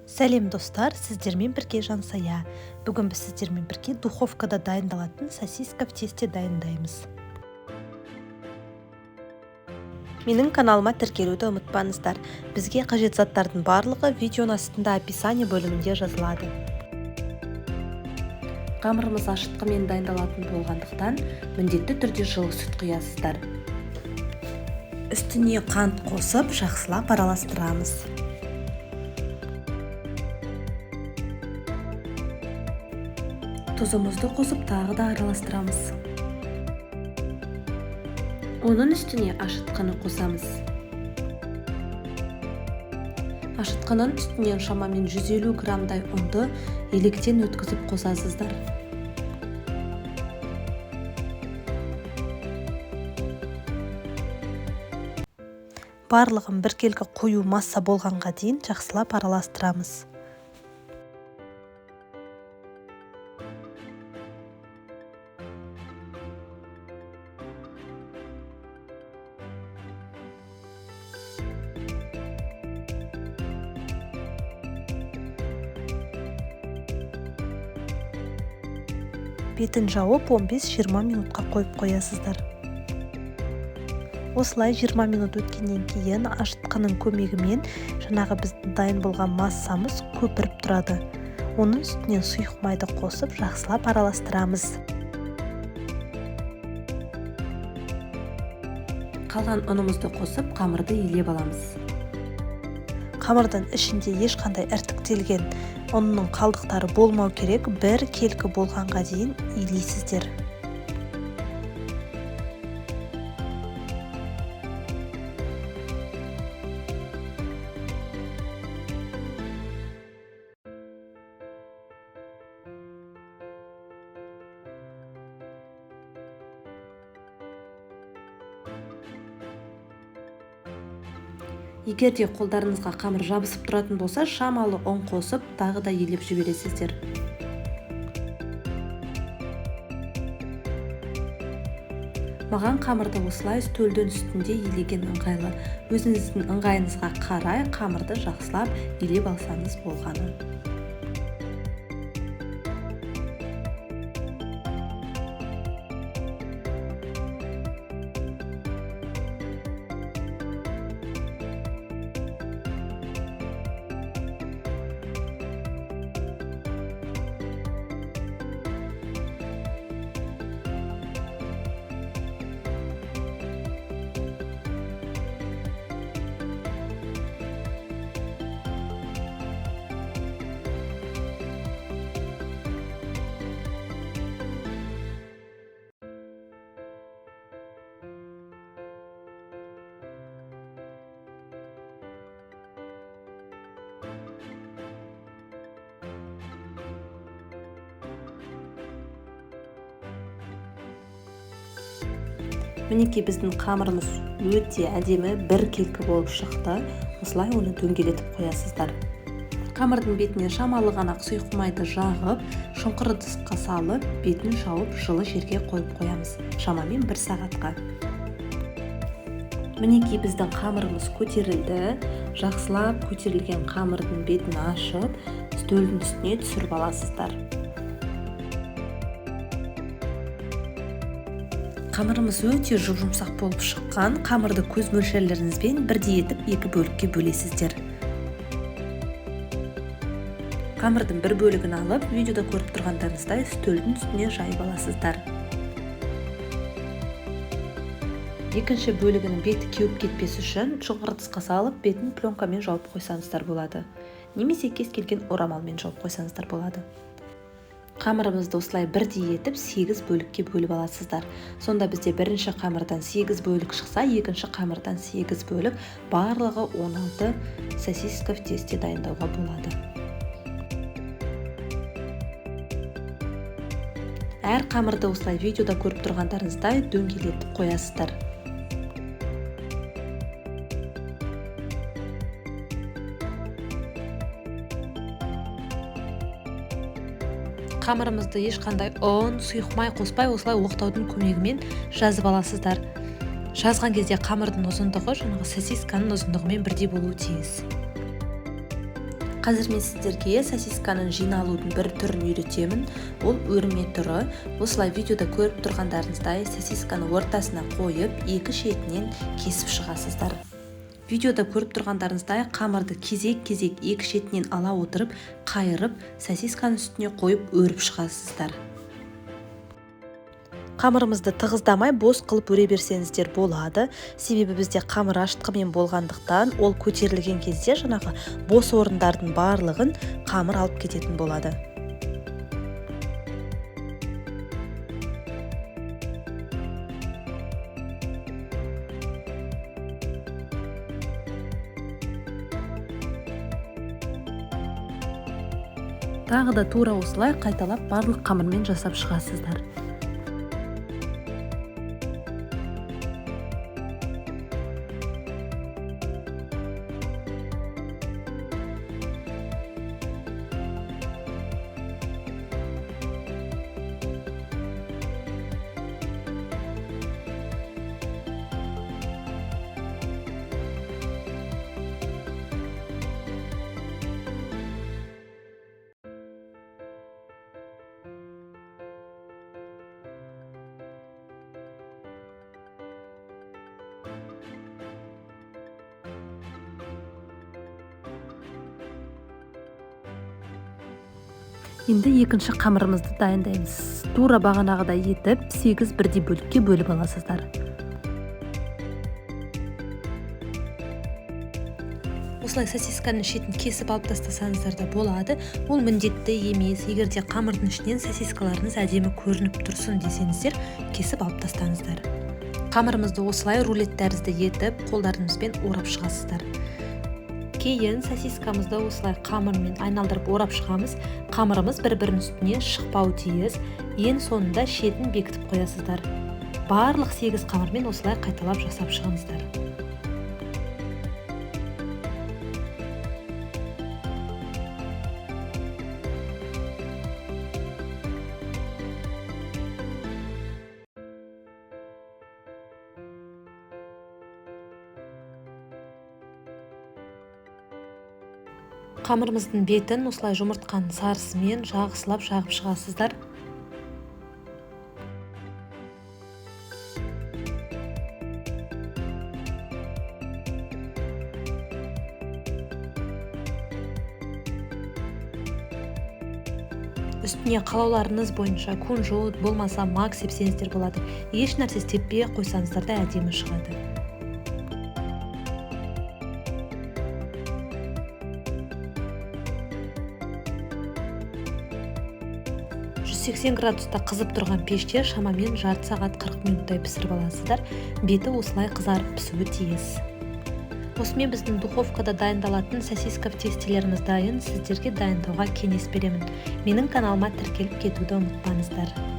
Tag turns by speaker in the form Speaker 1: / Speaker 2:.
Speaker 1: Сәлем достар, сіздермен бірге Жансая. Бүгін біз сіздермен бірге духовкада дайындалатын сосиска в тесте дайындаймыз. Менің каналыма тіркелуді ұмытпаңыздар. Бізге қажет заттардың барлығы видеоның астында описание бөлімінде жазылады. Қамырымыз ашытқымен дайындалатын болғандықтан, міндетті түрде жылы сүт құясыздар. Үстіне қант қосып, жақсылап араластырамыз. Тұзымызды қосып тағы да араластырамыз. Оның үстіне ашытқыны қосамыз. Ашытқының үстінен шамамен 150 грамдай ұнды електен өткізіп қосасыздар. Барлығын біркелкі қою масса болғанға дейін жақсылап араластырамыз. Бетін жауып 15-20 минутқа қойып қоясыздар. Осылай 20 минут өткеннен кейін ашытқының көмегімен жаңағы біздің дайын болған массамыз көпіріп тұрады. Оның үстінен сұйық майды қосып жақсылап араластырамыз. Қалған ұнымызды қосып қамырды илеп аламыз. Қамырдың ішінде ешқандай іртіктелген ұнның қалдықтары болмау керек, бір келкі болғанға дейін илейсіздер. Егер де қолдарыңызға қамыр жабысып тұратын болса, шамалы ұн қосып, тағы да илеп жібересіздер. Маған қамырды осылай үстелдің үстінде илеген ыңғайлы. Өзіңіздің ыңғайыңызға қарай қамырды жақсылап илеп алсаңыз болғаны. Мінекей біздің қамырымыз өте әдемі бір келкі болып шықты. Осылай оны дөңгелетіп қоясыздар. Қамырдың бетіне шамалы ғана сұйық майды жағып, шұңқыр ыдысқа салып, бетін жауып, жылы жерге қойып қоямыз. Шамамен 1 сағатқа. Мінекей біздің қамырымыз көтерілді. Жақсылап көтерілген қамырдың бетін ашып, үстелдің үстіне түсіріп аласыздар. Қамырымыз өте жұмсақ болып шыққан. Қамырды көз мөлшерлеріңізбен бірдей етіп 2 бөлікке бөлесіздер. Қамырдың бір бөлігін алып, видеода көріп тұрғандарыңыздай үстелдің үстіне жайып аласыздар. Екінші бөлігінің беті кеуіп кетпес үшін шұңқыр ыдысқа салып, бетін пленкамен жауып қойсаңыздар болады. Немесе кез келген орамалмен жауып қойсаңыздар болады. Қамырымызды осылай бірдей етіп 8 бөлікке бөліп аласыздар. Сонда бізде бірінші қамырдан 8 бөлік шықса, екінші қамырдан 8 бөлік, барлығы 16 сосиска в тесте дайындауға болады. Әр қамырды осылай видеода көріп тұрғандарыңыздай дөңгелетіп қоясыздар. Қамырымызды ешқандай ұн, сұйық май қоспай, осылай оқтаудың көмегімен жазып аласыздар. Жазған кезде қамырдың ұзындығы жаңағы сосисканың ұзындығымен бірдей болуы тиіс. Қазір мен сіздерге сосисканың жиналудың бір түрін үйретемін. Ол өрме түрі. Осылай видеода көріп тұрғандарыңыздай сосисканы ортасына қойып, екі шетінен кесіп шығасыздар. Видеода көріп тұрғандарыңыздай қамырды кезек-кезек екі шетінен ала отырып, қайырып, сосисканың үстіне қойып өріп шығасыздар. Қамырымызды тығыздамай бос қылып өре берсеңіздер болады. Себебі бізде қамыр ашытқымен болғандықтан ол көтерілген кезде жаңағы бос орындардың барлығын қамыр алып кететін болады. Тағы да тура осылай қайталап барлық қамырмен жасап шығасыздар. Енді екінші қамырымызды дайындаймыз. Тура бағанағыдай етіп, 8 бірдей бөлікке бөліп аласыздар. Осылай сосисканың шетін кесіп алып тастасаңыздар да болады. Ол міндетті емес. Егерде қамырдың ішінен сосискаларыңыз әдемі көрініп тұрсын десеңіздер, кесіп алып тастаңыздар. Қамырымызды осылай рулет тәрізді етіп, қолдарыңызбен орап шығасыздар. Кейін сосискамызды осылай қамырмен айналдырып орап шығамыз. Қамырымыз бір-бірінің үстіне шықпау тиіс. Ең соңында шетін бекітіп қоясыздар. Барлық 8 қамырмен осылай қайталап жасап шығыңыздар. Қамырымыздың бетін осылай жұмыртқаның сарысымен жағысылап жағып шығасыздар. Үстіне қалауларыңыз бойынша кунжут болмаса мак сепсеңіздер болады. Еш нәрсе істетпей қойсаңыздар да әдемі шығады. 180 градуста қызып тұрған пеште шамамен жарты сағат 40 минуттай пісіріп аласыздар. Беті осылай қызарып пісуі тиіс. Осымен біздің духовкада дайындалатын сосиска тестелеріміз дайын. Сіздерге дайындауға кеңес беремін. Менің каналыма тіркеліп кетуді ұмытпаңыздар.